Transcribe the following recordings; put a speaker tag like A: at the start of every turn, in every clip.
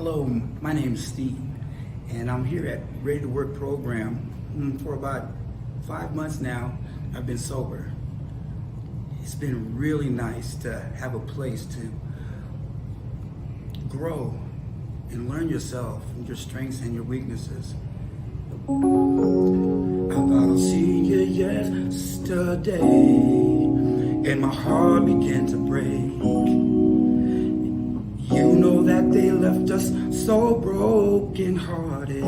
A: Hello, my name is Steve, and I'm here at Ready to Work program. For about 5 months now, I've been sober. It's been really nice to have a place to grow and learn yourself, your strengths and your weaknesses. I thought I'd see you yesterday, and my heart began to break. You know that they left us so broken hearted.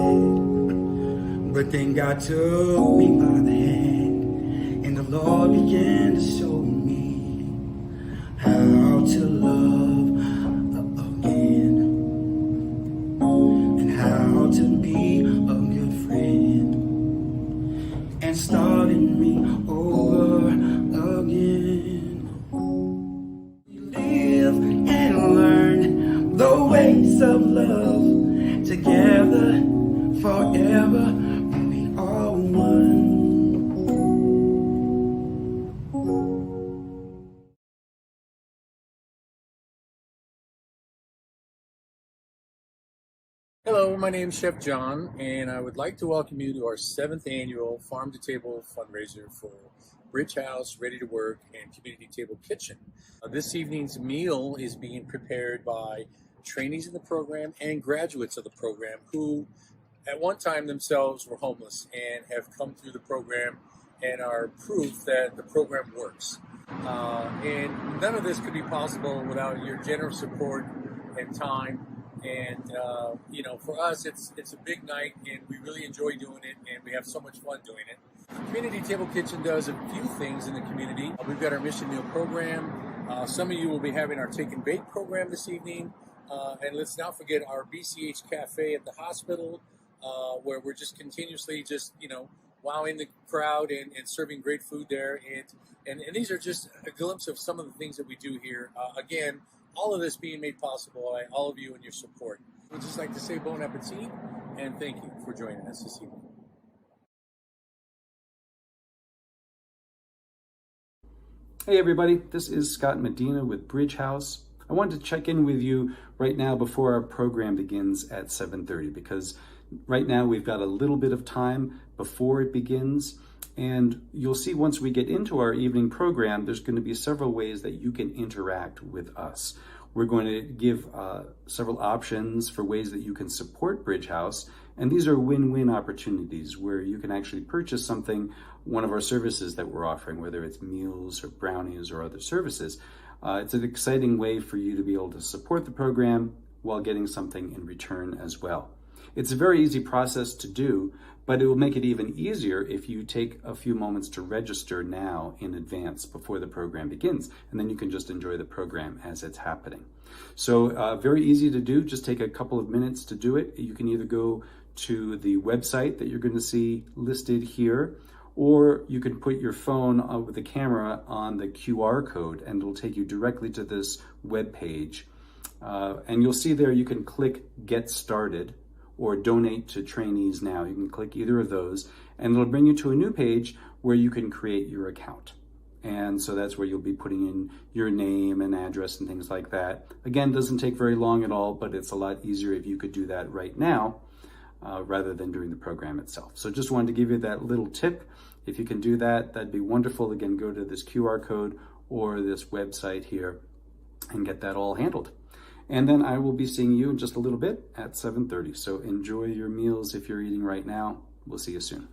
A: But then God took me by the hand, and the Lord began to show me how to love again, and how to be a good friend, and starting me over again. Live and learn the ways of love together forever. We are one.
B: Hello, my name is Chef John, and I would like to welcome you to our 7th annual Farm to Table fundraiser for Bridge House, Ready to Work, and Community Table Kitchen. This evening's meal is being prepared by trainees in the program and graduates of the program who at one time themselves were homeless and have come through the program and are proof that the program works. And none of this could be possible without your generous support and time. And for us, it's a big night, and we really enjoy doing it, and we have so much fun doing it. Community Table Kitchen does a few things in the community. We've got our Mission Meal program. Some of you will be having our Take and Bake program this evening. And let's not forget our BCH Cafe at the hospital, where we're just continuously wowing the crowd and serving great food there. And these are just a glimpse of some of the things that we do here. Again, all of this being made possible by all of you and your support. We'd just like to say bon appetit and thank you for joining us this evening.
C: Hey everybody, this is Scott Medina with Bridge House. I wanted to check in with you right now before our program begins at 7:30 because right now we've got a little bit of time before it begins, and you'll see once we get into our evening program, there's going to be several ways that you can interact with us. We're going to give several options for ways that you can support Bridge House, and these are win-win opportunities where you can actually purchase something, one of our services that we're offering, whether it's meals or brownies or other services. It's an exciting way for you to be able to support the program while getting something in return as well. It's a very easy process to do, but it will make it even easier if you take a few moments to register now in advance before the program begins, and then you can just enjoy the program as it's happening. So very easy to do, just take a couple of minutes to do it. You can either go to the website that you're going to see listed here, or you can put your phone with the camera on the QR code and it'll take you directly to this web page. And you'll see there you can click Get Started or Donate to Trainees Now. You can click either of those and it'll bring you to a new page where you can create your account. And so that's where you'll be putting in your name and address and things like that. Again, doesn't take very long at all, but it's a lot easier if you could do that right now rather than during the program itself. So just wanted to give you that little tip. If you can do that, that'd be wonderful. Again, go to this QR code or this website here and get that all handled. And then I will be seeing you in just a little bit at 7:30. So enjoy your meals if you're eating right now. We'll see you soon.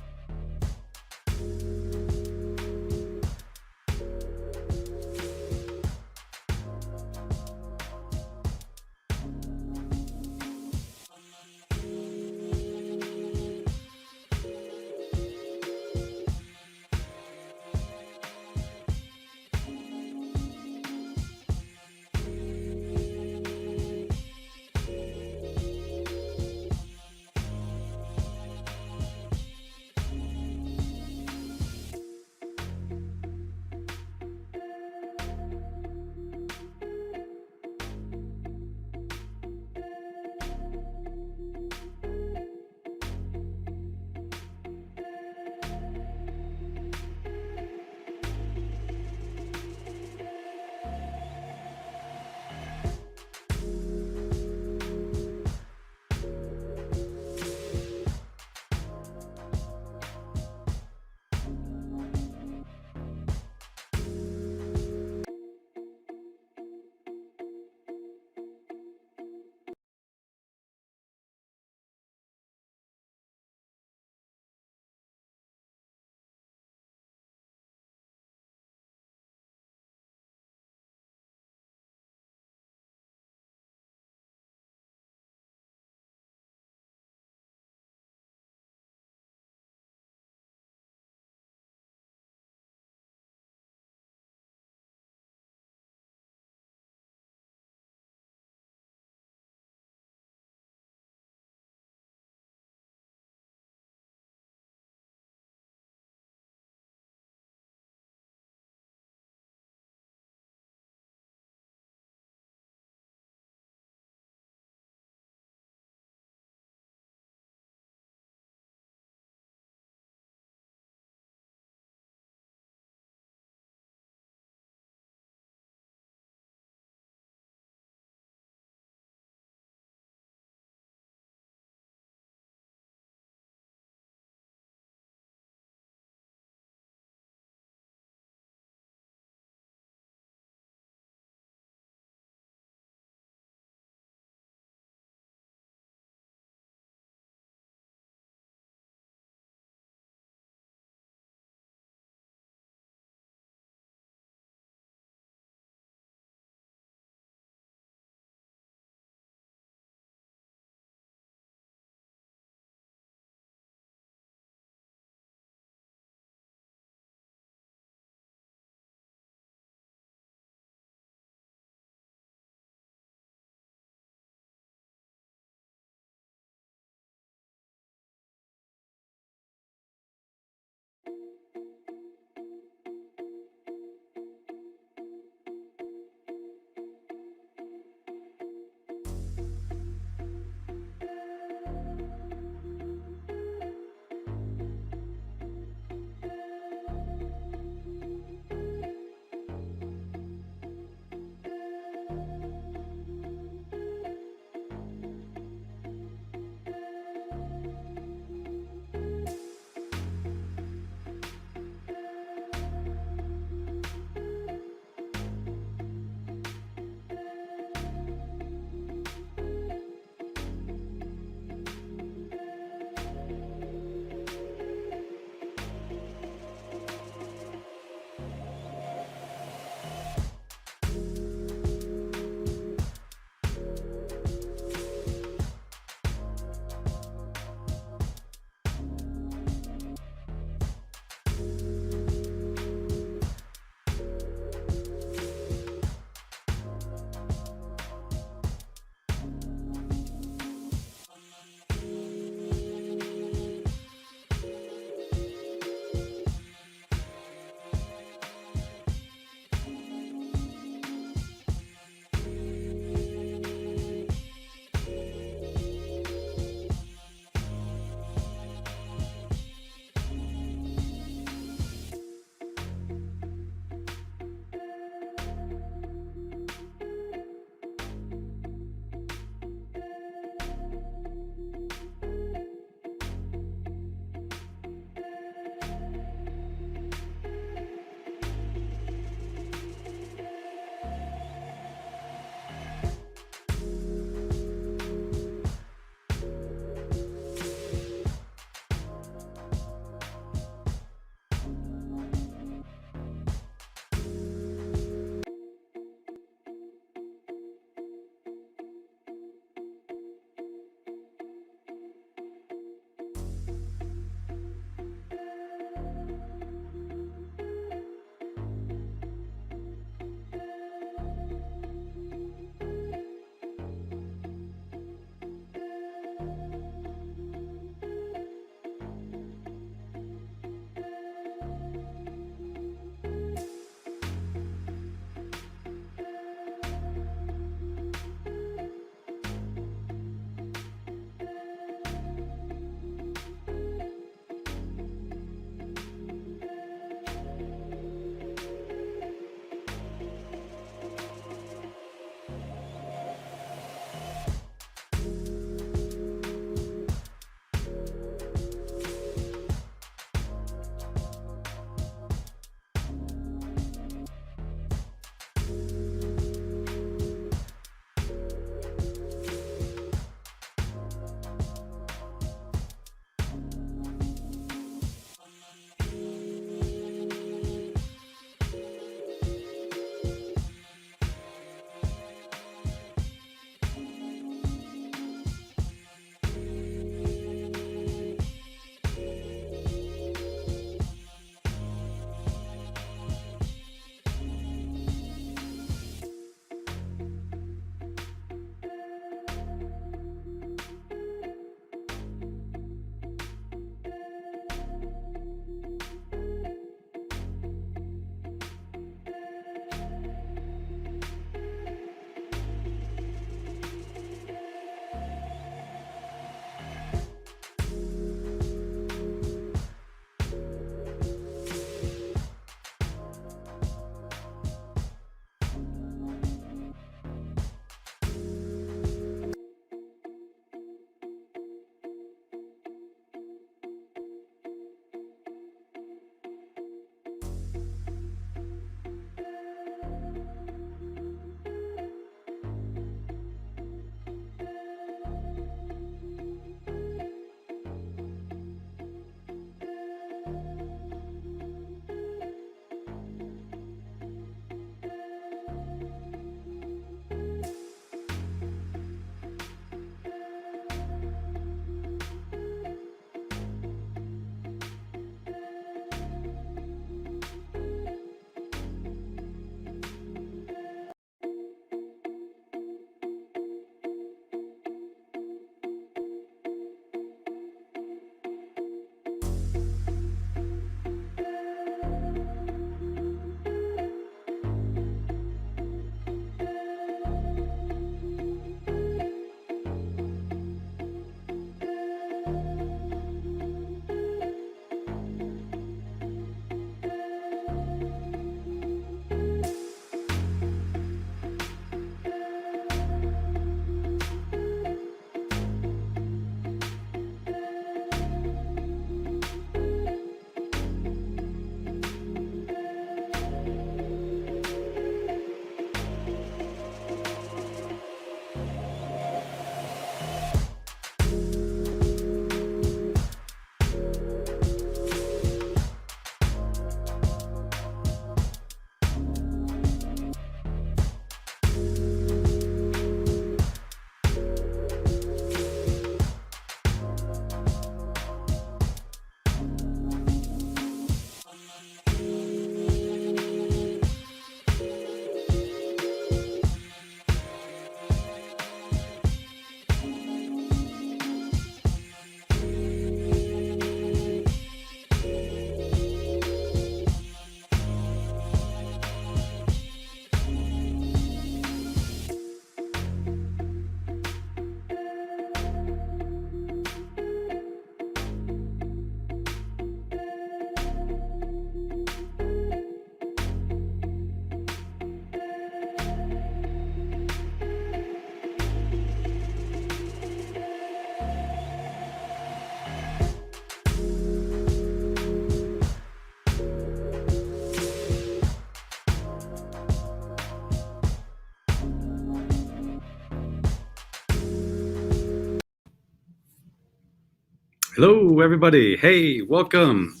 C: Hello, everybody. Hey, welcome.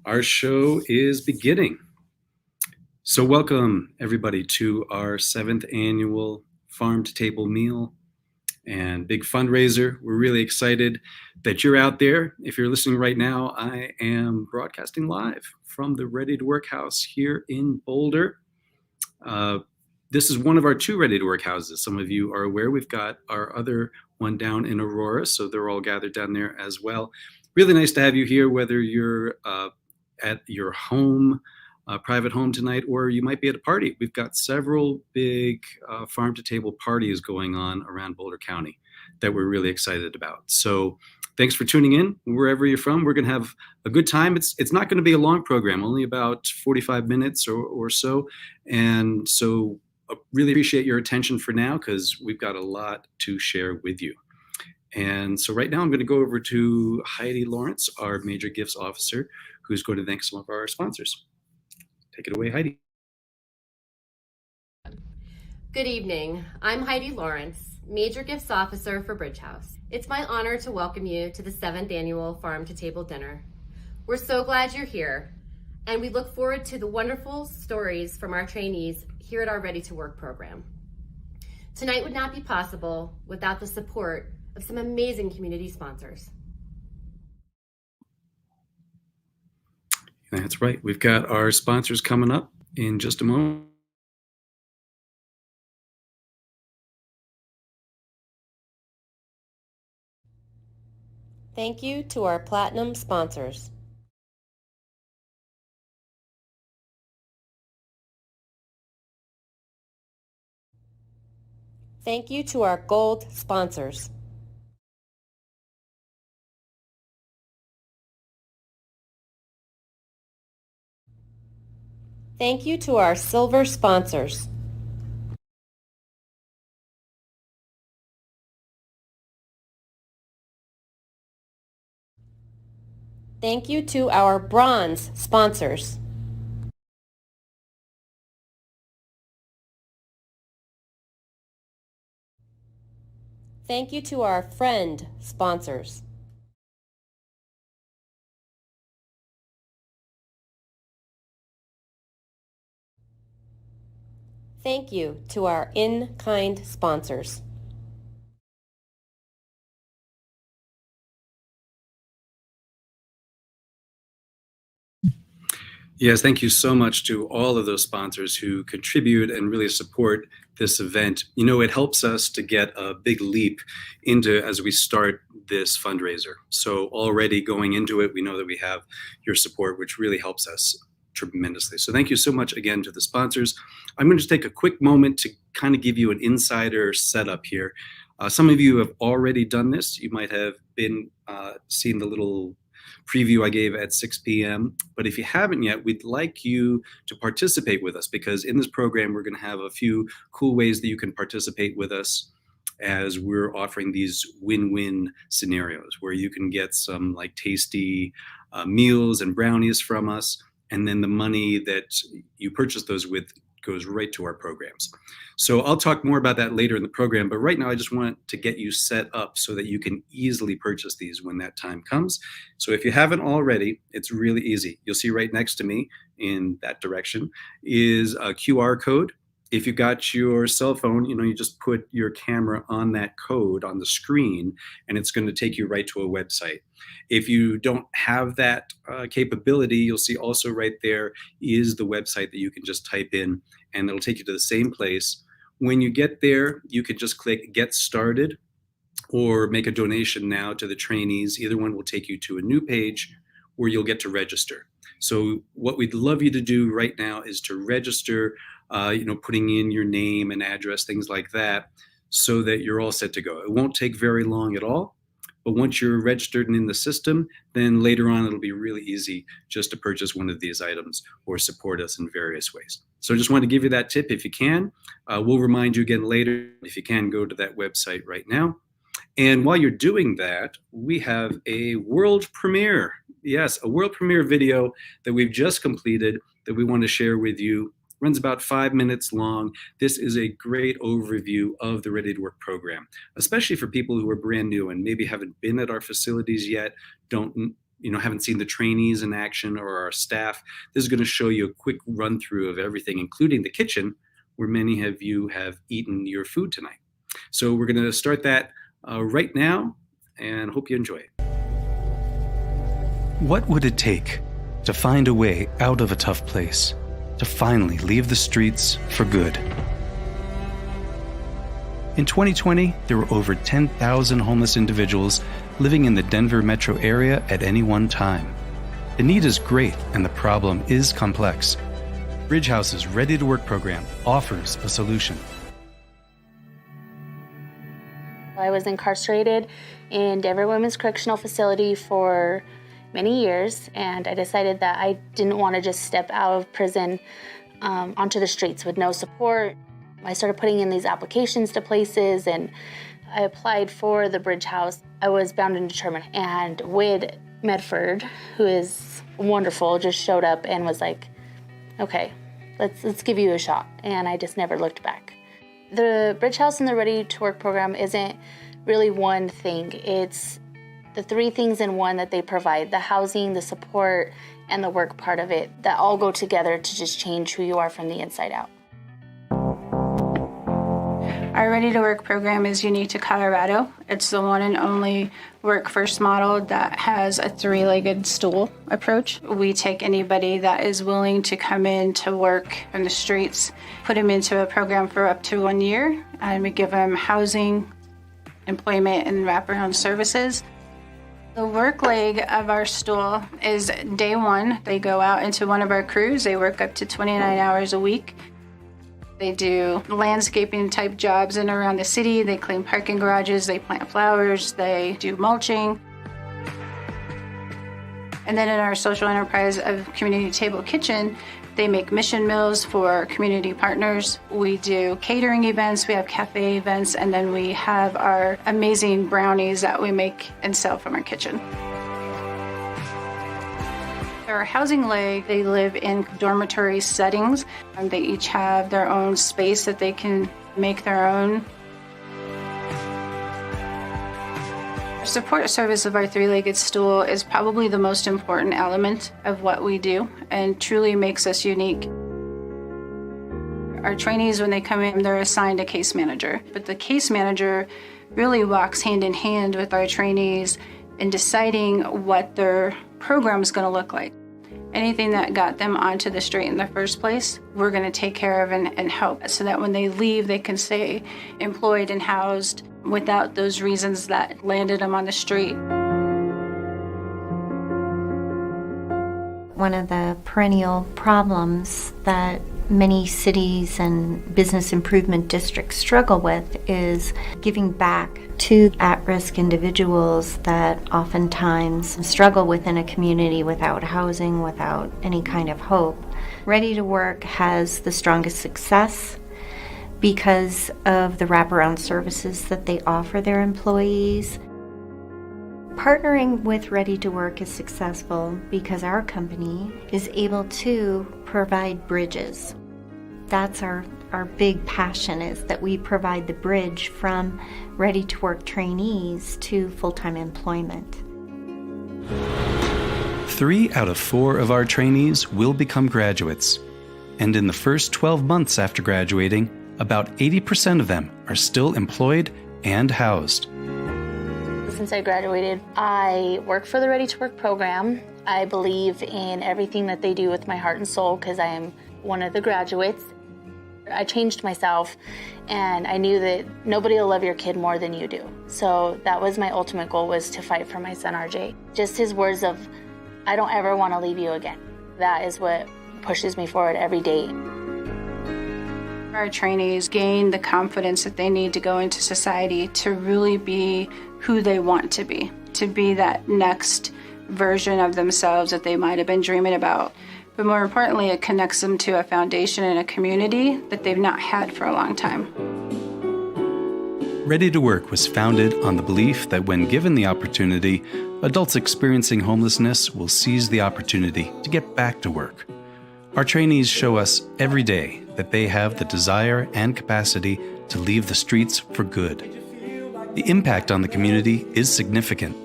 C: Our show is beginning. So, welcome, everybody, to our 7th annual Farm to Table meal and big fundraiser. We're really excited that you're out there. If you're listening right now, I am broadcasting live from the Ready to Work house here in Boulder. This is one of our 2 Ready to Work houses. Some of you are aware we've got our other one down in Aurora, so they're all gathered down there as well. Really nice to have you here, whether you're at your home, private home tonight, or you might be at a party. We've got several big farm to table parties going on around Boulder County that we're really excited about. So thanks for tuning in wherever you're from. We're going to have a good time. It's not going to be a long program, only about 45 minutes or so. And so really appreciate your attention for now, because we've got a lot to share with you. And so right now I'm going to go over to Heidi Lawrence, our Major Gifts Officer, who's going to thank some of our sponsors. Take it away, Heidi.
D: Good evening. I'm Heidi Lawrence, Major Gifts Officer for Bridge House. It's my honor to welcome you to the 7th annual Farm to Table Dinner. We're so glad you're here, and we look forward to the wonderful stories from our trainees here at our Ready to Work program. Tonight would not be possible without the support of some amazing community sponsors.
C: That's right. We've got our sponsors coming up in just a moment.
D: Thank you to our Platinum sponsors. Thank you to our Gold sponsors. Thank you to our Silver sponsors. Thank you to our Bronze sponsors. Thank you to our Friend sponsors. Thank you to our in-kind sponsors.
C: Yes, thank you so much to all of those sponsors who contribute and really support this event. You know, it helps us to get a big leap into as we start this fundraiser. So already going into it, we know that we have your support, which really helps us tremendously. So thank you so much again to the sponsors. I'm going to take a quick moment to kind of give you an insider setup here. Some of you have already done this. You might have been seen the little preview I gave at 6 p.m. But if you haven't yet, we'd like you to participate with us, because in this program, we're going to have a few cool ways that you can participate with us as we're offering these win-win scenarios where you can get some like tasty meals and brownies from us, and then the money that you purchase those with goes right to our programs. So I'll talk more about that later in the program, but right now I just want to get you set up so that you can easily purchase these when that time comes. So if you haven't already, it's really easy. You'll see right next to me in that direction is a QR code. If you got your cell phone, you just put your camera on that code on the screen, and it's going to take you right to a website. If you don't have that capability, you'll see also right there is the website that you can just type in, and it'll take you to the same place. When you get there, you can just click Get Started or make a donation now to the trainees. Either one will take you to a new page where you'll get to register. So what we'd love you to do right now is to register, putting in your name and address, things like that, so that you're all set to go. It won't take very long at all. But once you're registered and in the system, then later on it'll be really easy just to purchase one of these items or support us in various ways. So I just want to give you that tip if you can. We'll remind you again later. If you can, go to that website right now. And while you're doing that, we have a world premiere. Yes, a world premiere video that we've just completed that we want to share with you runs about 5 minutes long. This is a great overview of the Ready to Work program, especially for people who are brand new and maybe haven't been at our facilities yet, haven't seen the trainees in action or our staff. This is going to show you a quick run through of everything, including the kitchen, where many of you have eaten your food tonight. So we're going to start that right now, and hope you enjoy it. What would it take to find a way out of a tough place, to finally leave the streets for good? In 2020, there were over 10,000 homeless individuals living in the Denver metro area at any one time. The need is great and the problem is complex. Bridge House's Ready to Work program offers a solution.
E: I was incarcerated in Denver Women's Correctional Facility for many years, and I decided that I didn't want to just step out of prison onto the streets with no support. I started putting in these applications to places, and I applied for the Bridge House. I was bound and determined, and Wade Medford, who is wonderful, just showed up and was like, okay, let's give you a shot, and I just never looked back. The Bridge House and the Ready to Work program isn't really one thing. It's the three things in one that they provide: the housing, the support, and the work part of it, that all go together to just change who you are from the inside out.
F: Our Ready to Work program is unique to Colorado. It's the one and only work first model that has a three-legged stool approach. We take anybody that is willing to come in to work in the streets, put them into a program for up to 1 year, and we give them housing, employment, and wraparound services. The work leg of our stool is day one. They go out into one of our crews. They work up to 29 hours a week. They do landscaping type jobs in and around the city. They clean parking garages, they plant flowers, they do mulching. And then in our social enterprise of Community Table Kitchen, they make mission meals for community partners. We do catering events, we have cafe events, and then we have our amazing brownies that we make and sell from our kitchen. Our housing leg, they live in dormitory settings. They each have their own space that they can make their own. Our support service of our three-legged stool is probably the most important element of what we do and truly makes us unique. Our trainees, when they come in, they're assigned a case manager, but the case manager really walks hand in hand with our trainees in deciding what their program is going to look like. Anything that got them onto the street in the first place, we're going to take care of and help so that when they leave, they can stay employed and housed without those reasons that landed them on the street.
G: One of the perennial problems that many cities and business improvement districts struggle with is giving back to at-risk individuals that oftentimes struggle within a community without housing, without any kind of hope. Ready to Work has the strongest success because of the wraparound services that they offer their employees. Partnering with Ready to Work is successful because our company is able to provide bridges. That's our big passion, is that we provide the bridge from Ready to Work trainees to full-time employment.
C: 3 out of 4 of our trainees will become graduates. And in the first 12 months after graduating, about 80% of them are still employed and housed.
E: Since I graduated, I work for the Ready to Work program. I believe in everything that they do with my heart and soul because I am one of the graduates. I changed myself, and I knew that nobody will love your kid more than you do. So that was my ultimate goal, was to fight for my son, RJ. Just his words of, I don't ever want to leave you again. That is what pushes me forward every day. Our trainees gain the confidence that they need to go into society to really be who they want to be that next version of themselves that they might have been dreaming about. But more importantly, it connects them to a foundation and a community that they've not had for a long time.
C: Ready to Work was founded on the belief that when given the opportunity, adults experiencing homelessness will seize the opportunity to get back to work. Our trainees show us every day that they have the desire and capacity to leave the streets for good. The impact on the community is significant.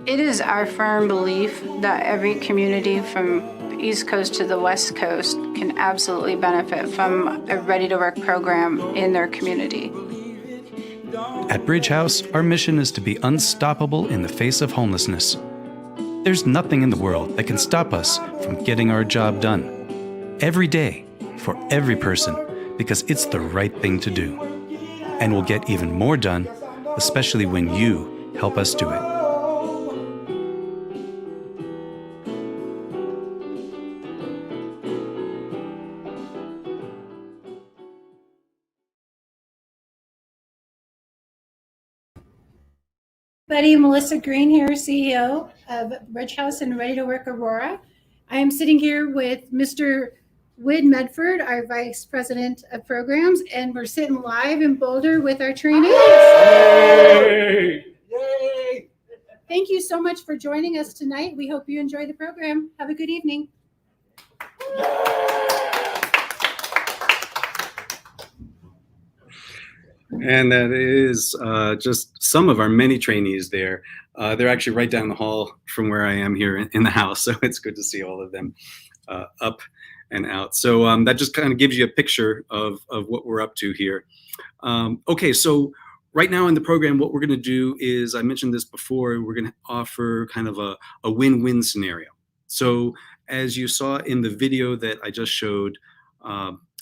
F: It is our firm belief that every community from the East Coast to the West Coast can absolutely benefit from a Ready to Work program in their community.
C: At Bridge House, our mission is to be unstoppable in the face of homelessness. There's nothing in the world that can stop us from getting our job done. Every day, for every person, because it's the right thing to do. And we'll get even more done, especially when you help us do it.
H: Buddy, Melissa Green here, CEO of Bridge House and Ready to Work Aurora. I am sitting here with Mr. Wid Medford, our Vice President of Programs, and we're sitting live in Boulder with our trainees. Yay! Yay! Thank you so much for joining us tonight. We hope you enjoy the program. Have a good evening.
C: And that is just some of our many trainees there. They're actually right down the hall from where I am here in the house, so it's good to see all of them up and out. So that just kind of gives you a picture of what we're up to here. Okay, so right now in the program, what we're going to do is, I mentioned this before, we're going to offer kind of a win-win scenario. So as you saw in the video that I just showed,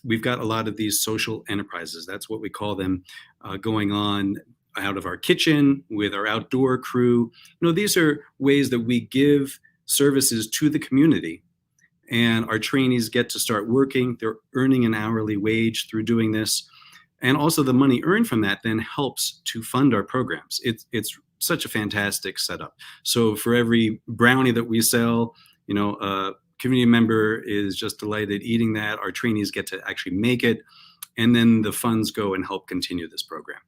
C: we've got a lot of these social enterprises. That's what we call them, going on out of our kitchen with our outdoor crew. You know, these are ways that we give services to the community, and our trainees get to start working. They're earning an hourly wage through doing this. And also the money earned from that then helps to fund our programs. It's such a fantastic setup. So for every brownie that we sell, you know, a community member is just delighted eating that. Our trainees get to actually make it. And then the funds go and help continue this program.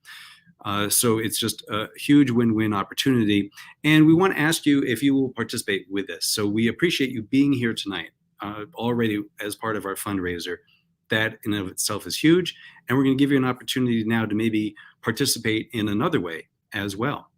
C: So it's just a huge win-win opportunity. And we want to ask you if you will participate with this. So we appreciate you being here tonight already as part of our fundraiser. That in and of itself is huge. And we're going to give you an opportunity now to maybe participate in another way as well.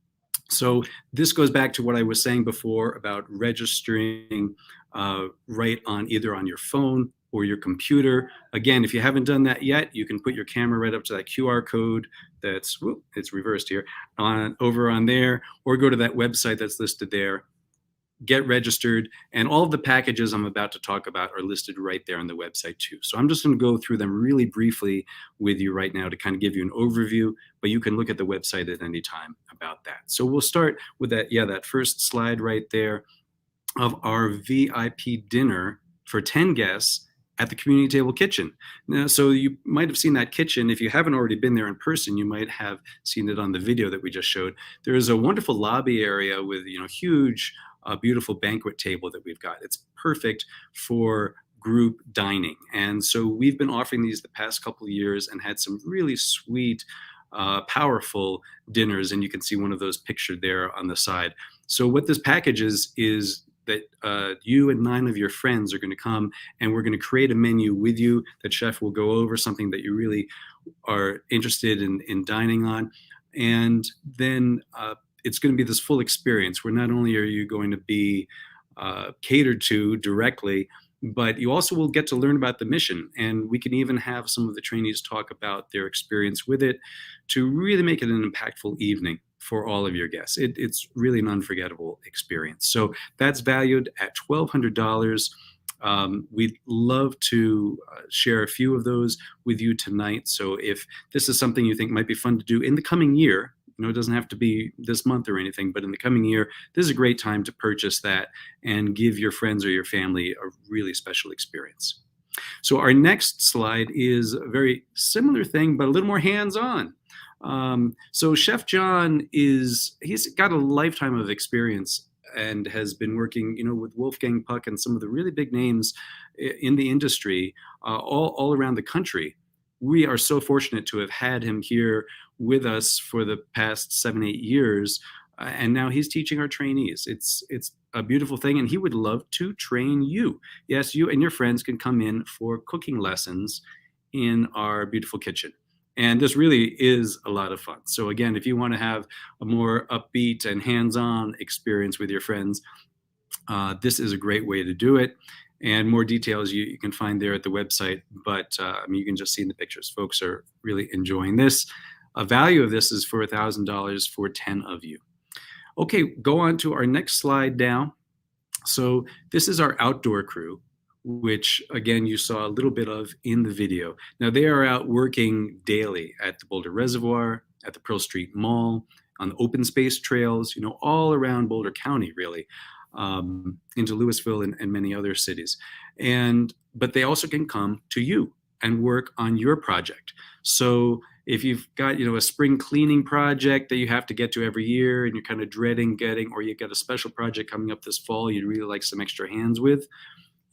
C: So this goes back to what I was saying before about registering right on either on your phone or your computer. Again, if you haven't done that yet, you can put your camera right up to that QR code that's, whoop, it's reversed here, over on there, or go to that website that's listed there. Get registered, and all of the packages I'm about to talk about are listed right there on the website too. So I'm just going to go through them really briefly with you right now to kind of give you an overview, but you can look at the website at any time about that. So we'll start with that, that first slide right there of our VIP dinner for 10 guests at the Community Table Kitchen. Now, so you might have seen that kitchen. If you haven't already been there in person, you might have seen it on the video that we just showed. There is a wonderful lobby area with, huge a beautiful banquet table that we've got. It's perfect for group dining. And so we've been offering these the past couple of years and had some really sweet, powerful dinners. And you can see one of those pictured there on the side. So what this package is that you and 9 of your friends are going to come, and we're going to create a menu with you. That chef will go over something that you really are interested in dining on. And then it's going to be this full experience where not only are you going to be catered to directly, but you also will get to learn about the mission. And we can even have some of the trainees talk about their experience with it to really make it an impactful evening for all of your guests. It's really an unforgettable experience. So that's valued at $1,200. We'd love to share a few of those with you tonight. So if this is something you think might be fun to do in the coming year, it doesn't have to be this month or anything, but in the coming year, this is a great time to purchase that and give your friends or your family a really special experience. So our next slide is a very similar thing, but a little more hands-on. So Chef John he's got a lifetime of experience and has been working, with Wolfgang Puck and some of the really big names in the industry all around the country. We are so fortunate to have had him here with us for the past 7-8 years, and now he's teaching our trainees. It's a beautiful thing, and he would love to train you. Yes, you and your friends can come in for cooking lessons in our beautiful kitchen. And this really is a lot of fun. So again, if you want to have a more upbeat and hands-on experience with your friends, this is a great way to do it. And more details you can find there at the website. But I mean, you can just see in the pictures, folks are really enjoying this. A value of this is for $1,000 for 10 of you. Okay, go on to our next slide now. So this is our outdoor crew, which again, you saw a little bit of in the video. Now they are out working daily at the Boulder Reservoir, at the Pearl Street Mall, on the open space trails, all around Boulder County, really, into Louisville and many other cities. But they also can come to you and work on your project. So if you've got, a spring cleaning project that you have to get to every year and you're kind of dreading getting, or you've got a special project coming up this fall you'd really like some extra hands with,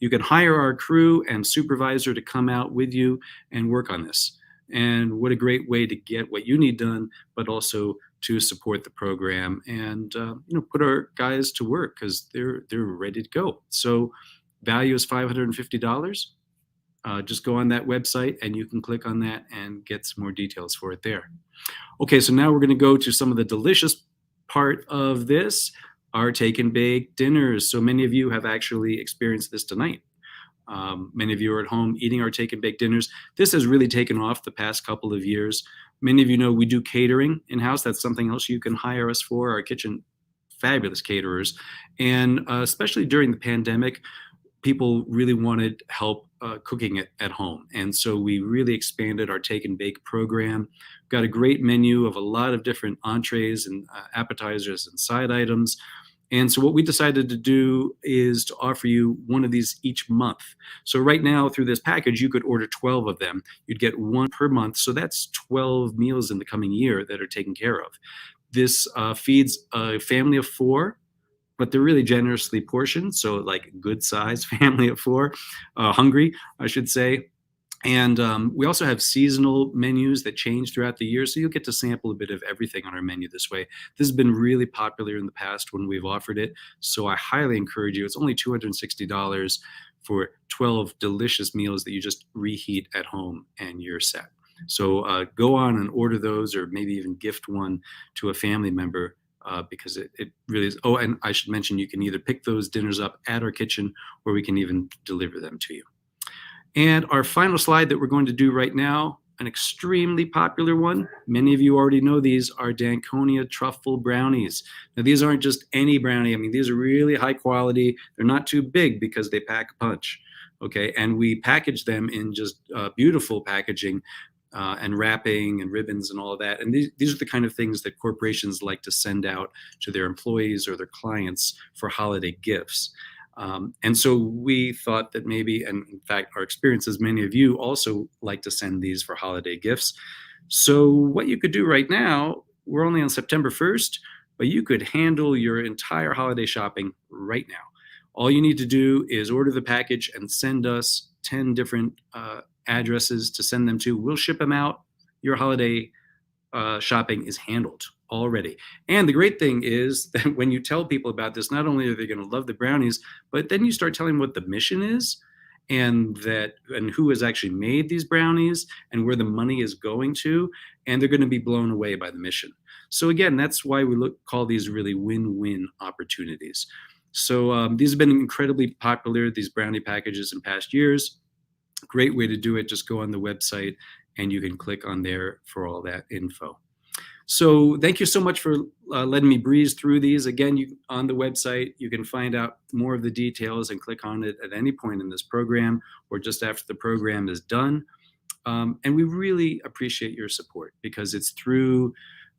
C: you can hire our crew and supervisor to come out with you and work on this. And what a great way to get what you need done, but also to support the program and put our guys to work because they're ready to go. So value is $550. Just go on that website and you can click on that and get some more details for it there. Okay, so now we're going to go to some of the delicious part of this, our take and bake dinners. So many of you have actually experienced this tonight. Many of you are at home eating our take and bake dinners. This has really taken off the past couple of years. Many of you know we do catering in-house. That's something else you can hire us for. Our kitchen, fabulous caterers. And especially during the pandemic, people really wanted help cooking it at home. And so we really expanded our take and bake program. Got a great menu of a lot of different entrees and appetizers and side items. And so what we decided to do is to offer you one of these each month. So right now through this package, you could order 12 of them. You'd get one per month. So that's 12 meals in the coming year that are taken care of. This feeds a family of 4, but they're really generously portioned. So like good size family of 4, hungry, I should say. And we also have seasonal menus that change throughout the year. So you'll get to sample a bit of everything on our menu this way. This has been really popular in the past when we've offered it. So I highly encourage you. It's only $260 for 12 delicious meals that you just reheat at home and you're set. So go on and order those, or maybe even gift one to a family member. Because it really is. Oh, and I should mention, you can either pick those dinners up at our kitchen or we can even deliver them to you. And our final slide that we're going to do right now, an extremely popular one. Many of you already know these are Danconia truffle brownies. Now, these aren't just any brownie. I mean, these are really high quality. They're not too big because they pack a punch. Okay, and we package them in just beautiful packaging. And wrapping and ribbons and all of that. And these are the kind of things that corporations like to send out to their employees or their clients for holiday gifts. And so we thought that maybe, and in fact, our experience is many of you also like to send these for holiday gifts. So what you could do right now, we're only on September 1st, but you could handle your entire holiday shopping right now. All you need to do is order the package and send us 10 different addresses to send them to. We'll ship them out. Your holiday shopping is handled already. And the great thing is that when you tell people about this, not only are they going to love the brownies, but then you start telling them what the mission is and who has actually made these brownies and where the money is going to, and they're going to be blown away by the mission. So again, that's why we call these really win-win opportunities. So these have been incredibly popular, these brownie packages, in past years. Great way to do it. Just go on the website and you can click on there for all that info. So thank you so much for letting me breeze through these. Again, on the website, you can find out more of the details and click on it at any point in this program or just after the program is done. And we really appreciate your support because it's through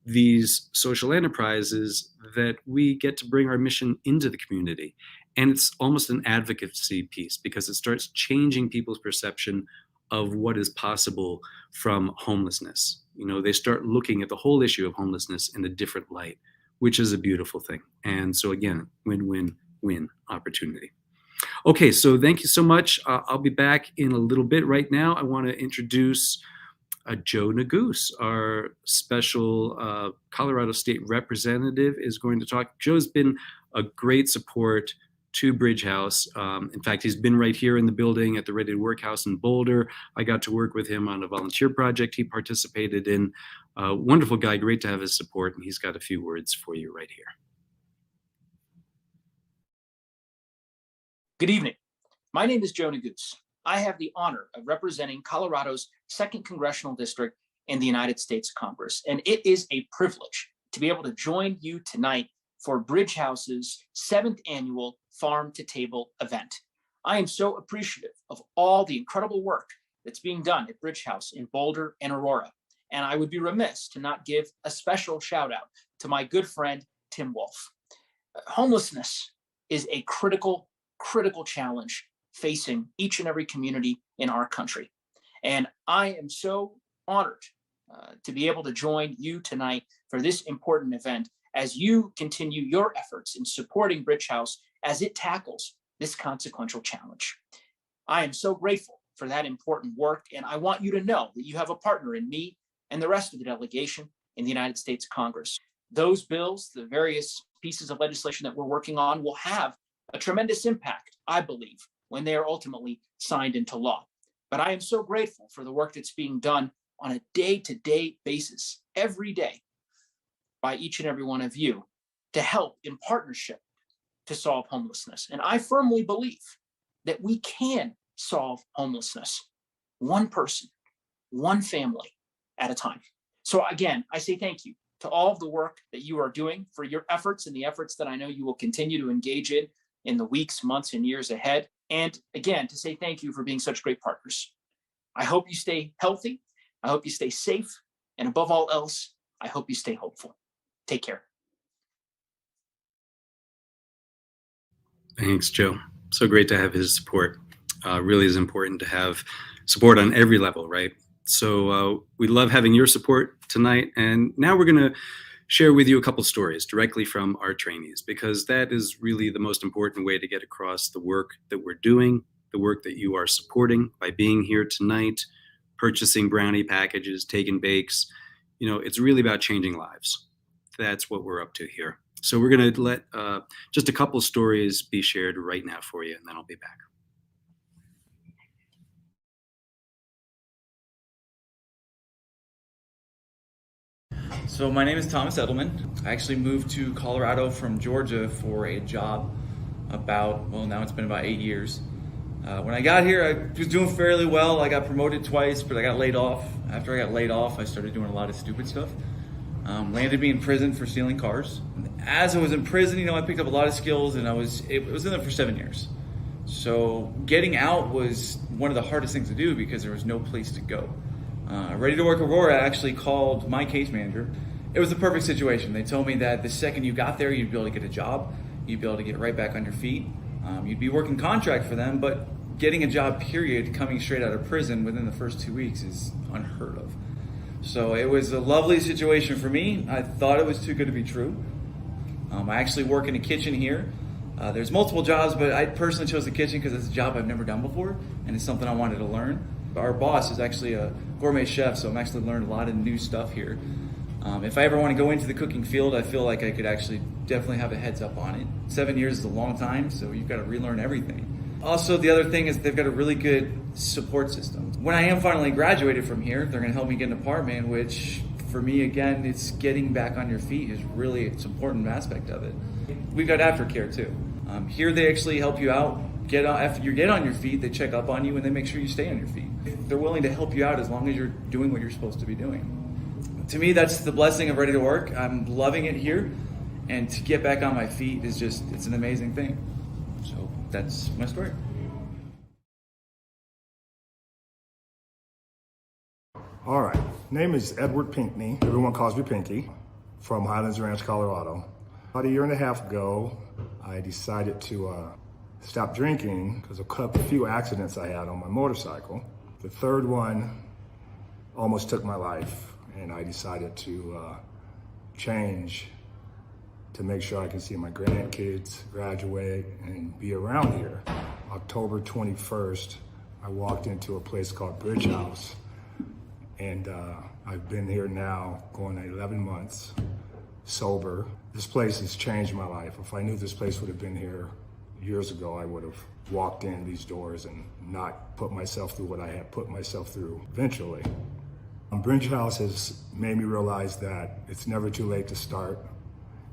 C: these social enterprises that we get to bring our mission into the community. And it's almost an advocacy piece because it starts changing people's perception of what is possible from homelessness. They start looking at the whole issue of homelessness in a different light, which is a beautiful thing. And so again, win-win-win opportunity. Okay, so thank you so much. I'll be back in a little bit. Right now, I want to introduce Joe Nagoose, our special Colorado State representative, is going to talk. Joe's been a great support to Bridge House. In fact, he's been right here in the building at the Ready to Work House in Boulder. I got to work with him on a volunteer project he participated in. Wonderful guy, great to have his support, and he's got a few words for you right here.
I: Good evening. My name is Joe Nagoose. I have the honor of representing Colorado's 2nd Congressional District in the United States Congress, and it is a privilege to be able to join you tonight for Bridge House's 7th annual Farm to Table event. I am so appreciative of all the incredible work that's being done at Bridge House in Boulder and Aurora, and I would be remiss to not give a special shout out to my good friend, Tim Wolf. Homelessness is a critical challenge facing each and every community in our country. And I am so honored to be able to join you tonight for this important event as you continue your efforts in supporting Bridge House as it tackles this consequential challenge. I am so grateful for that important work, and I want you to know that you have a partner in me and the rest of the delegation in the United States Congress. Those bills, the various pieces of legislation that we're working on, will have a tremendous impact, I believe, when they are ultimately signed into law. But I am so grateful for the work that's being done on a day-to-day basis, every day, by each and every one of you to help in partnership to solve homelessness. And I firmly believe that we can solve homelessness one person, one family at a time. So again, I say thank you to all of the work that you are doing, for your efforts and the efforts that I know you will continue to engage in the weeks, months, and years ahead. And again, to say thank you for being such great partners. I hope you stay healthy. I hope you stay safe. And above all else, I hope you stay hopeful. Take care.
C: Thanks, Joe. So great to have his support. Really is important to have support on every level, right? So we love having your support tonight. And now we're going to share with you a couple stories directly from our trainees, because that is really the most important way to get across the work that we're doing, the work that you are supporting by being here tonight, purchasing brownie packages, taking bakes. You know, it's really about changing lives. That's what we're up to here. So we're going to let just a couple stories be shared right now for you, and then I'll be back.
J: So my name is Thomas Edelman. I actually moved to Colorado from Georgia for a job now it's been about 8 years. When I got here, I was doing fairly well. I got promoted twice, but I got laid off. After I got laid off, I started doing a lot of stupid stuff. Landed me in prison for stealing cars. As I was in prison, I picked up a lot of skills, and I was in there for 7 years. So getting out was one of the hardest things to do because there was no place to go. Ready to Work Aurora actually called my case manager. It was the perfect situation. They told me that the second you got there, you'd be able to get a job. You'd be able to get right back on your feet. You'd be working contract for them, but getting a job, period, coming straight out of prison within the first 2 weeks is unheard of. So it was a lovely situation for me. I thought it was too good to be true. I actually work in a kitchen here. There's multiple jobs, but I personally chose the kitchen because it's a job I've never done before, and it's something I wanted to learn. Our boss is actually a gourmet chef, so I'm actually learning a lot of new stuff here. If I ever want to go into the cooking field, I feel like I could actually definitely have a heads up on it. 7 years is a long time, so you've got to relearn everything. Also, the other thing is they've got a really good support system. When I am finally graduated from here, they're going to help me get an apartment, which for me, again, it's getting back on your feet is really an important aspect of it. We've got aftercare too. Here they actually help you out. After you get on your feet, they check up on you and they make sure you stay on your feet. They're willing to help you out as long as you're doing what you're supposed to be doing. To me, that's the blessing of Ready to Work. I'm loving it here, and to get back on my feet is it's an amazing thing. So that's my story.
K: All right, name is Edward Pinkney. Everyone calls me Pinky, from Highlands Ranch, Colorado. About a year and a half ago, I decided to stop drinking because of a few accidents I had on my motorcycle. The third one almost took my life, and I decided to change to make sure I can see my grandkids graduate and be around here. October 21st, I walked into a place called Bridge House, And I've been here now going on 11 months, sober. This place has changed my life. If I knew this place would have been here years ago, I would have walked in these doors and not put myself through what I had put myself through eventually. Bridge House has made me realize that it's never too late to start.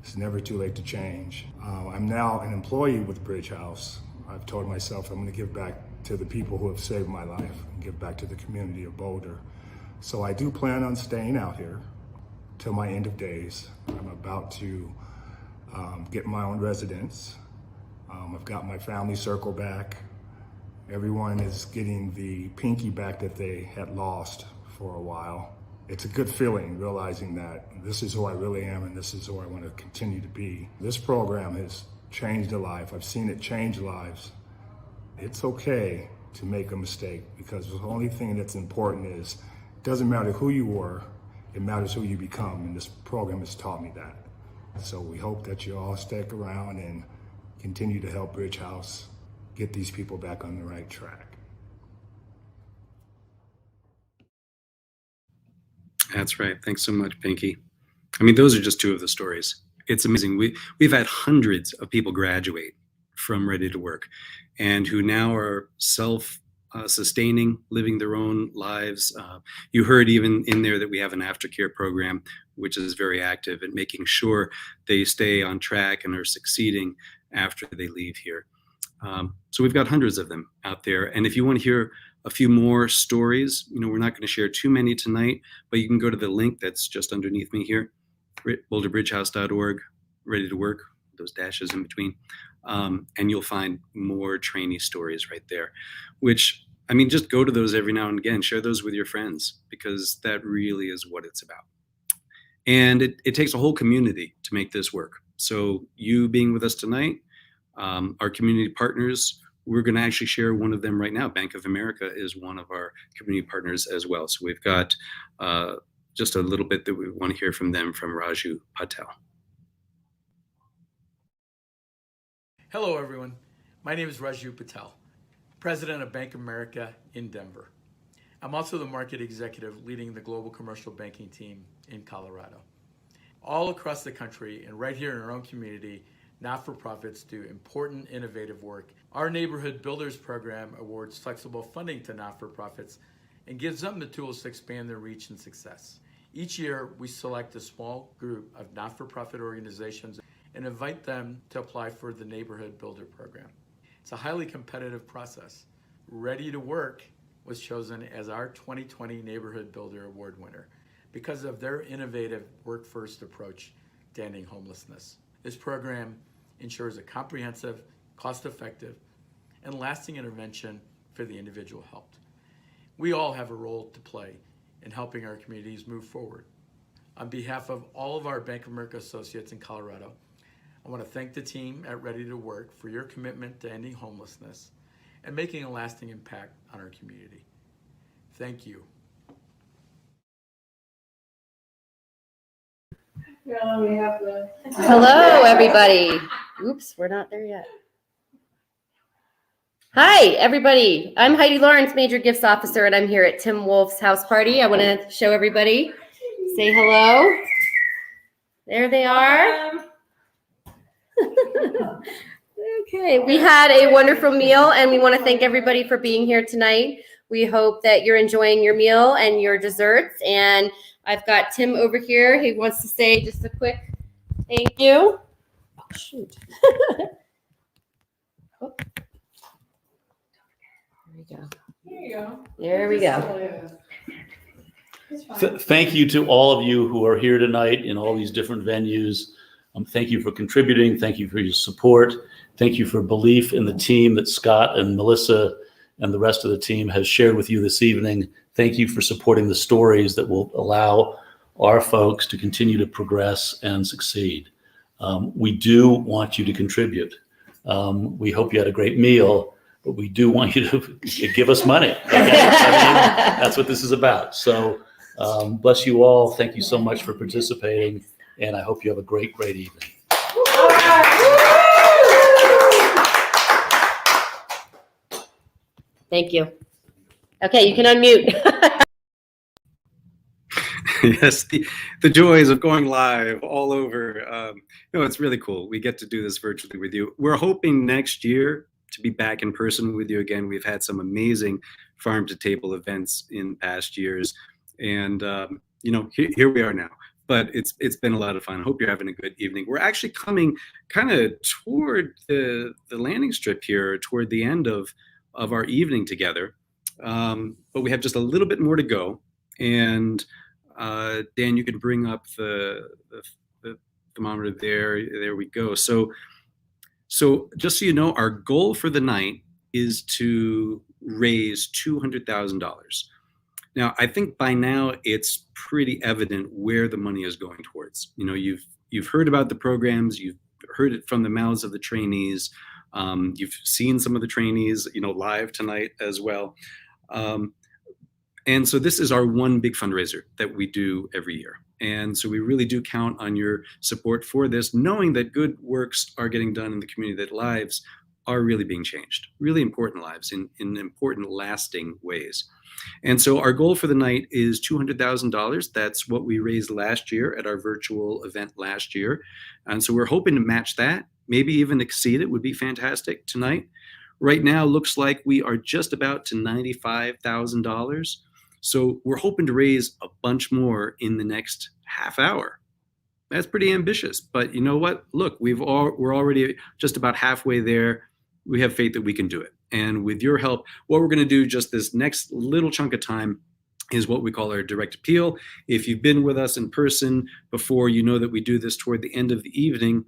K: It's never too late to change. I'm now an employee with Bridge House. I've told myself I'm going to give back to the people who have saved my life and give back to the community of Boulder. So I do plan on staying out here till my end of days. I'm about to get my own residence. I've got my family circle back. Everyone is getting the pinky back that they had lost for a while. It's a good feeling realizing that this is who I really am and this is who I want to continue to be. This program has changed a life. I've seen it change lives. It's okay to make a mistake because the only thing that's important is it doesn't matter who you were, it matters who you become, and this program has taught me that. So we hope that you all stick around and continue to help Bridge House get these people back on the right track.
C: That's right. Thanks so much, Pinky. I mean, those are just two of the stories. It's amazing. We've had hundreds of people graduate from Ready to Work and who now are self-sustaining, living their own lives. You heard even in there that we have an aftercare program, which is very active at making sure they stay on track and are succeeding after they leave here. So we've got hundreds of them out there. And if you want to hear a few more stories, we're not going to share too many tonight, but you can go to the link that's just underneath me here, boulderbridgehouse.org, Ready to Work, those dashes in between, and you'll find more trainee stories right there, which, just go to those every now and again, share those with your friends, because that really is what it's about. And it takes a whole community to make this work. So you being with us tonight, our community partners, we're going to actually share one of them right now. Bank of America is one of our community partners as well. So we've got just a little bit that we want to hear from them, from Raju Patel.
L: Hello, everyone. My name is Raju Patel, President of Bank of America in Denver. I'm also the market executive leading the global commercial banking team in Colorado. All across the country and right here in our own community, not-for-profits do important, innovative work. Our Neighborhood Builders program awards flexible funding to not-for-profits and gives them the tools to expand their reach and success. Each year, we select a small group of not-for-profit organizations and invite them to apply for the Neighborhood Builder program. It's a highly competitive process. Ready to Work was chosen as our 2020 Neighborhood Builder Award winner because of their innovative work-first approach to ending homelessness. This program ensures a comprehensive, cost-effective, and lasting intervention for the individual helped. We all have a role to play in helping our communities move forward. On behalf of all of our Bank of America associates in Colorado, I want to thank the team at Ready to Work for your commitment to ending homelessness and making a lasting impact on our community. Thank you.
D: Hello, everybody. Oops, we're not there yet. Hi, everybody. I'm Heidi Lawrence, Major Gifts Officer, and I'm here at Tim Wolf's house party. I want to show everybody. Say hello. There they are. Okay, we had a wonderful meal, and we want to thank everybody for being here tonight. We hope that you're enjoying your meal and your desserts. And I've got Tim over here. He wants to say just a quick thank you. Oh, shoot. Oh. There we go.
M: Thank you to all of you who are here tonight in all these different venues. Thank you for contributing. Thank you for your support. Thank you for belief in the team that Scott and Melissa and the rest of the team has shared with you this evening. Thank you for supporting the stories that will allow our folks to continue to progress and succeed. We do want you to contribute. We hope you had a great meal, but we do want you to give us money. That's what this is about. So bless you all. Thank you so much for participating, and I hope you have a great, great evening.
D: Thank you. Okay, you can unmute.
C: Yes, the joys of going live all over. It's really cool. We get to do this virtually with you. We're hoping next year to be back in person with you again. We've had some amazing farm to table events in past years, and here we are now. But it's been a lot of fun. I hope you're having a good evening. We're actually coming kind of toward the landing strip here, toward the end of our evening together. But we have just a little bit more to go. And Dan, you can bring up the thermometer there. There we go. So just so you know, our goal for the night is to raise $200,000. Now, I think by now it's pretty evident where the money is going towards. You've heard about the programs, you've heard it from the mouths of the trainees, you've seen some of the trainees, live tonight as well. And so this is our one big fundraiser that we do every year. And so we really do count on your support for this, knowing that good works are getting done in the community, that lives are really being changed, really important lives in important lasting ways. And so our goal for the night is $200,000. That's what we raised last year at our virtual event last year. And so we're hoping to match that, maybe even exceed it would be fantastic tonight. Right now, looks like we are just about to $95,000. So we're hoping to raise a bunch more in the next half hour. That's pretty ambitious, but you know what? Look, we're already just about halfway there. We have faith that we can do it. And with your help, what we're going to do just this next little chunk of time is what we call our direct appeal. If you've been with us in person before, you know that we do this toward the end of the evening,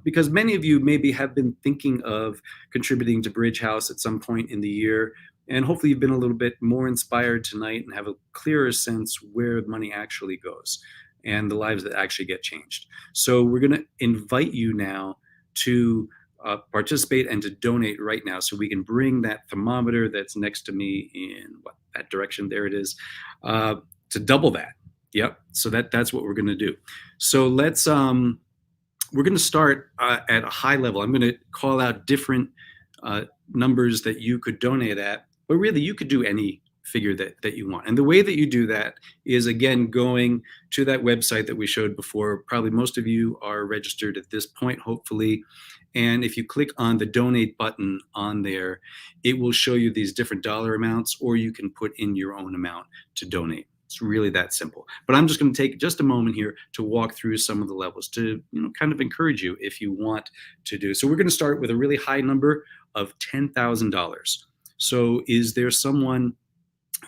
C: because many of you maybe have been thinking of contributing to Bridge House at some point in the year. And hopefully you've been a little bit more inspired tonight and have a clearer sense where money actually goes and the lives that actually get changed. So we're going to invite you now to participate and to donate right now, so we can bring that thermometer that's next to me in that direction. There it is, to double that. Yep. So that's what we're going to do. So let's we're going to start at a high level. I'm going to call out different numbers that you could donate at, but really you could do any figure that you want. And the way that you do that is, again, going to that website that we showed before. Probably most of you are registered at this point, hopefully. And if you click on the donate button on there, it will show you these different dollar amounts, or you can put in your own amount to donate. It's really that simple. But I'm just going to take just a moment here to walk through some of the levels to kind of encourage you if you want to do. So we're going to start with a really high number of $10,000. So is there someone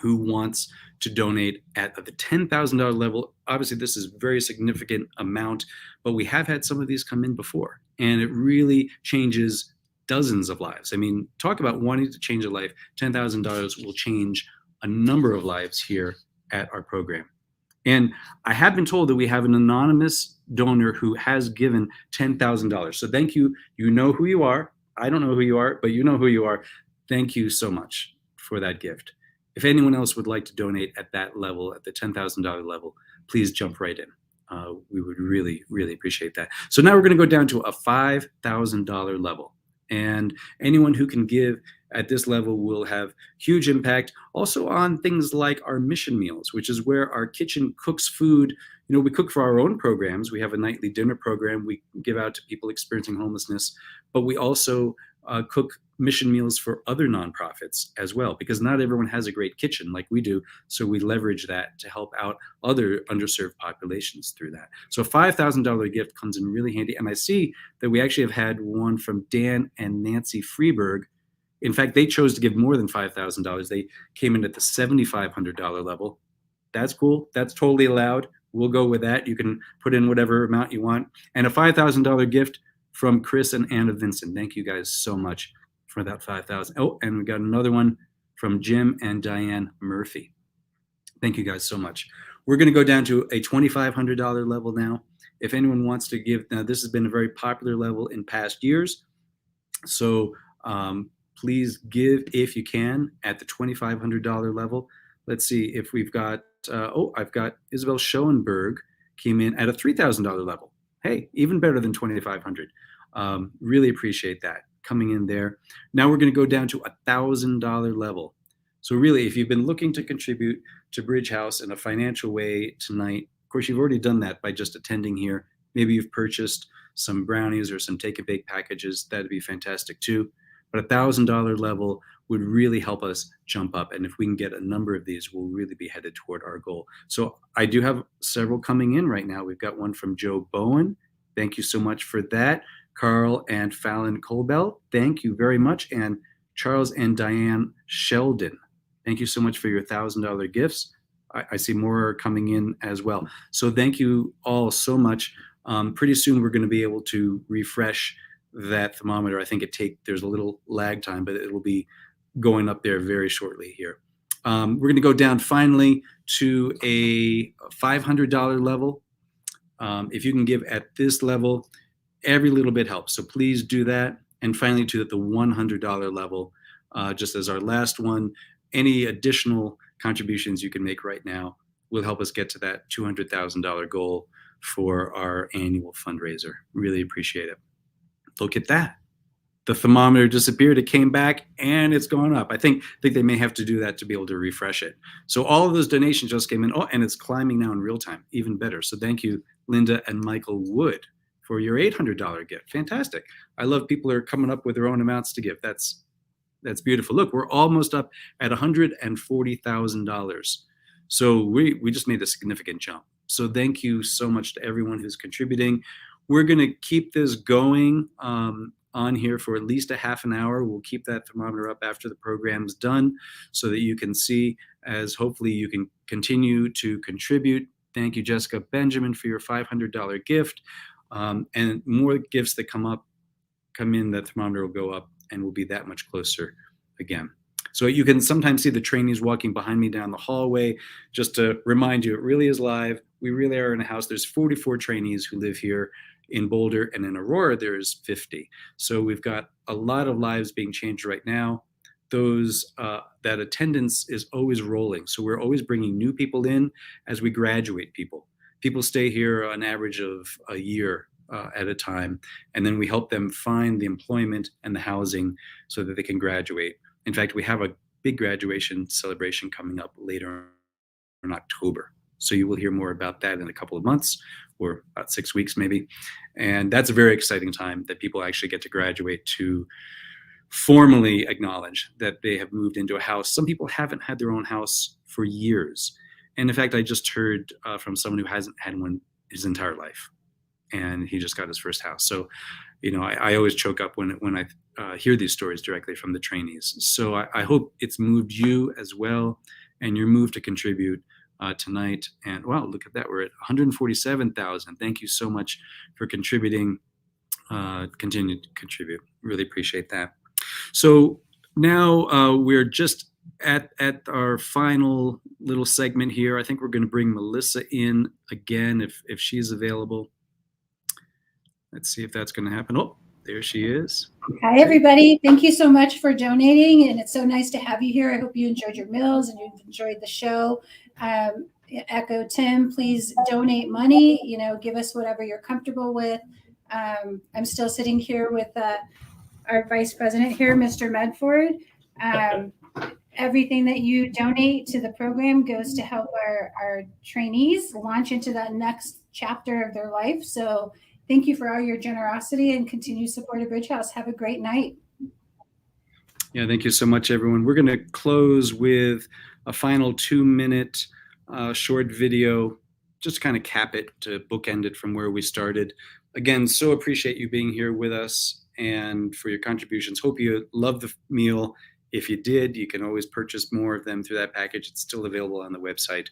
C: who wants to donate at the $10,000 level? Obviously, this is a very significant amount, but we have had some of these come in before, and it really changes dozens of lives. I mean, talk about wanting to change a life. $10,000 will change a number of lives here at our program. And I have been told that we have an anonymous donor who has given $10,000. So thank you. You know who you are. I don't know who you are, but you know who you are. Thank you so much for that gift. If anyone else would like to donate at that level, at the $10,000 level, please jump right in. We would really, really appreciate that. So now we're going to go down to a $5,000 level. And anyone who can give at this level will have huge impact also on things like our mission meals, which is where our kitchen cooks food. We cook for our own programs. We have a nightly dinner program we give out to people experiencing homelessness, but we also cook mission meals for other nonprofits as well, because not everyone has a great kitchen like we do. So we leverage that to help out other underserved populations through that. So a $5,000 gift comes in really handy. And I see that we actually have had one from Dan and Nancy Freeberg. In fact, they chose to give more than $5,000. They came in at the $7,500 level. That's cool. That's totally allowed. We'll go with that. You can put in whatever amount you want. And a $5,000 gift from Chris and Anna Vincent. Thank you guys so much for that $5,000. Oh, and we got another one from Jim and Diane Murphy. Thank you guys so much. We're going to go down to a $2,500 level now. If anyone wants to give, now this has been a very popular level in past years. So please give if you can at the $2,500 level. Let's see if we've got, I've got Isabel Schoenberg came in at a $3,000 level. Hey, even better than $2,500. Really appreciate that coming in there. Now we're going to go down to $1,000 level. So really, if you've been looking to contribute to Bridge House in a financial way tonight, of course, you've already done that by just attending here. Maybe you've purchased some brownies or some take and bake packages. That'd be fantastic too. But $1,000 level would really help us jump up. And if we can get a number of these, we'll really be headed toward our goal. So I do have several coming in right now. We've got one from Joe Bowen. Thank you so much for that. Carl and Fallon Colbell, thank you very much. And Charles and Diane Sheldon, thank you so much for your $1,000 gifts. I see more coming in as well. So thank you all so much. Pretty soon we're going to be able to refresh that thermometer. I think there's a little lag time, but it'll be going up there very shortly here. We're going to go down finally to a $500 level. If you can give at this level, every little bit helps. So please do that. And finally to the $100 level, just as our last one, any additional contributions you can make right now will help us get to that $200,000 goal for our annual fundraiser. Really appreciate it. Look at that. The thermometer disappeared, it came back, and it's gone up. I think they may have to do that to be able to refresh it. So all of those donations just came in. Oh, and it's climbing now in real time, even better. So thank you, Linda and Michael Wood, for your $800 gift. Fantastic. I love people who are coming up with their own amounts to give. That's beautiful. Look, we're almost up at $140,000. So we just made a significant jump. So thank you so much to everyone who's contributing. We're going to keep this going on here for at least a half an hour. We'll keep that thermometer up after the program's done so that you can see, as hopefully you can continue to contribute. Thank you, Jessica Benjamin, for your $500 gift. And more gifts that come in, that thermometer will go up and we'll be that much closer again. So you can sometimes see the trainees walking behind me down the hallway. Just to remind you, it really is live. We really are in a house. There's 44 trainees who live here in Boulder, and in Aurora, there's 50. So we've got a lot of lives being changed right now. That attendance is always rolling. So we're always bringing new people in as we graduate people. People stay here on average of a year at a time, and then we help them find the employment and the housing so that they can graduate. In fact, we have a big graduation celebration coming up later in October. So you will hear more about that in a couple of months, or about 6 weeks maybe. And that's a very exciting time that people actually get to graduate to formally acknowledge that they have moved into a house. Some people haven't had their own house for years. And in fact, I just heard from someone who hasn't had one his entire life, and he just got his first house. So, I always choke up when I hear these stories directly from the trainees. So I hope it's moved you as well, and your move to contribute tonight. And wow, look at that. We're at 147,000. Thank you so much for contributing. Continue to contribute. Really appreciate that. So now we're just at our final little segment here. I think we're going to bring Melissa in again if she's available. Let's see if that's going to happen. Oh, there she is.
H: Hi, everybody. Thank you so much for donating. And it's so nice to have you here. I hope you enjoyed your meals and you've enjoyed the show. Echo Tim, please donate money, give us whatever you're comfortable with. I'm still sitting here with our vice president here, Mr. Medford. Everything that you donate to the program goes to help our trainees launch into that next chapter of their life. So thank you for all your generosity and continued support of Bridge House. Have a great night.
C: Yeah, thank you so much, everyone. We're going to close with a final 2-minute short video, just to kind of cap it, to bookend it from where we started. Again, so appreciate you being here with us and for your contributions. Hope you loved the meal. If you did, you can always purchase more of them through that package. It's still available on the website.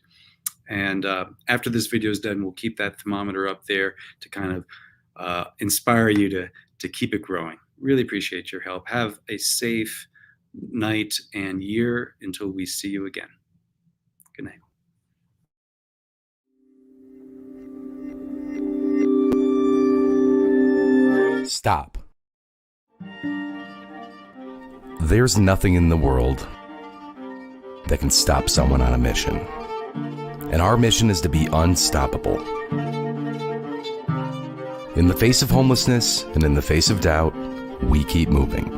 C: And after this video is done, we'll keep that thermometer up there to kind of inspire you to keep it growing. Really appreciate your help. Have a safe night and year until we see you again. Good night.
N: Stop. There's nothing in the world that can stop someone on a mission. And our mission is to be unstoppable. In the face of homelessness and in the face of doubt, we keep moving.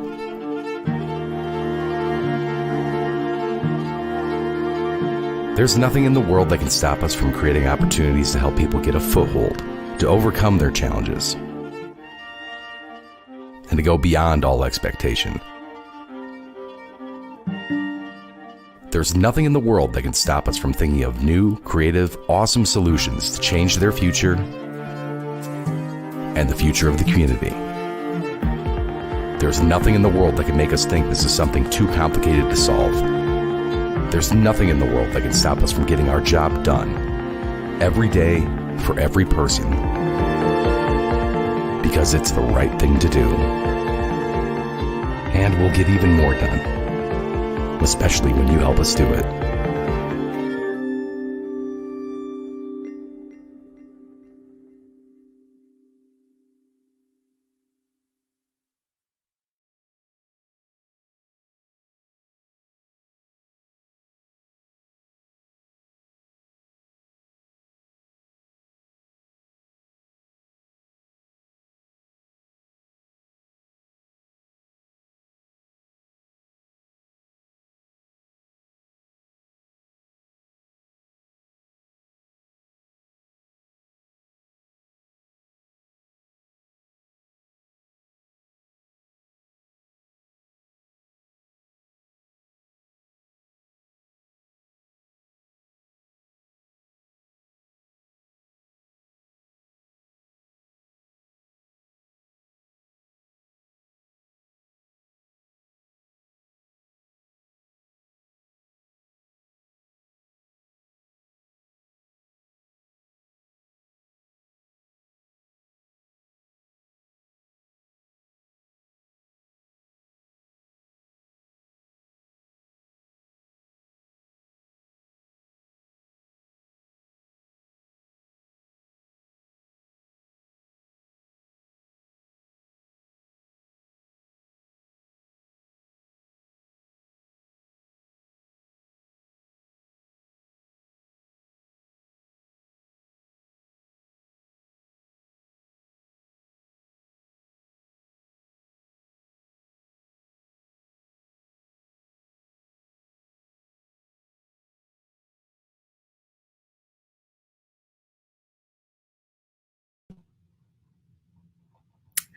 N: There's nothing in the world that can stop us from creating opportunities to help people get a foothold, to overcome their challenges, and to go beyond all expectation. There's nothing in the world that can stop us from thinking of new, creative, awesome solutions to change their future and the future of the community. There's nothing in the world that can make us think this is something too complicated to solve. There's nothing in the world that can stop us from getting our job done every day for every person, because it's the right thing to do. And we'll get even more done, especially when you help us do it.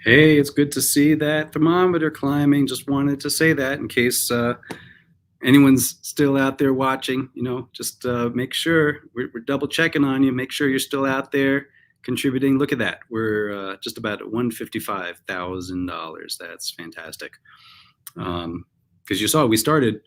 C: Hey, it's good to see that thermometer climbing. Just wanted to say that in case anyone's still out there watching. Just make sure we're double checking on you. Make sure you're still out there contributing. Look at that. We're just about at $155,000. That's fantastic. Because you saw we started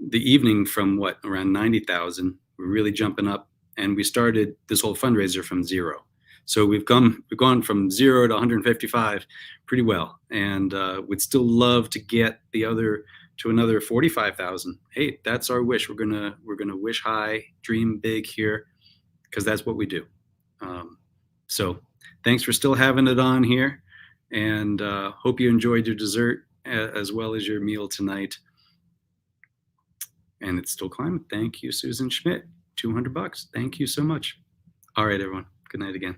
C: the evening from around 90,000. We're really jumping up, and we started this whole fundraiser from zero. So we've gone from 0 to 155 pretty well, and we'd still love to get the other to another 45,000. Hey, that's our wish. We're gonna wish high, dream big here, because that's what we do. So thanks for still having it on here, and hope you enjoyed your dessert as well as your meal tonight. And it's still climbing. Thank you, Susan Schmidt. $200. Thank you so much. All right, everyone. Good night again.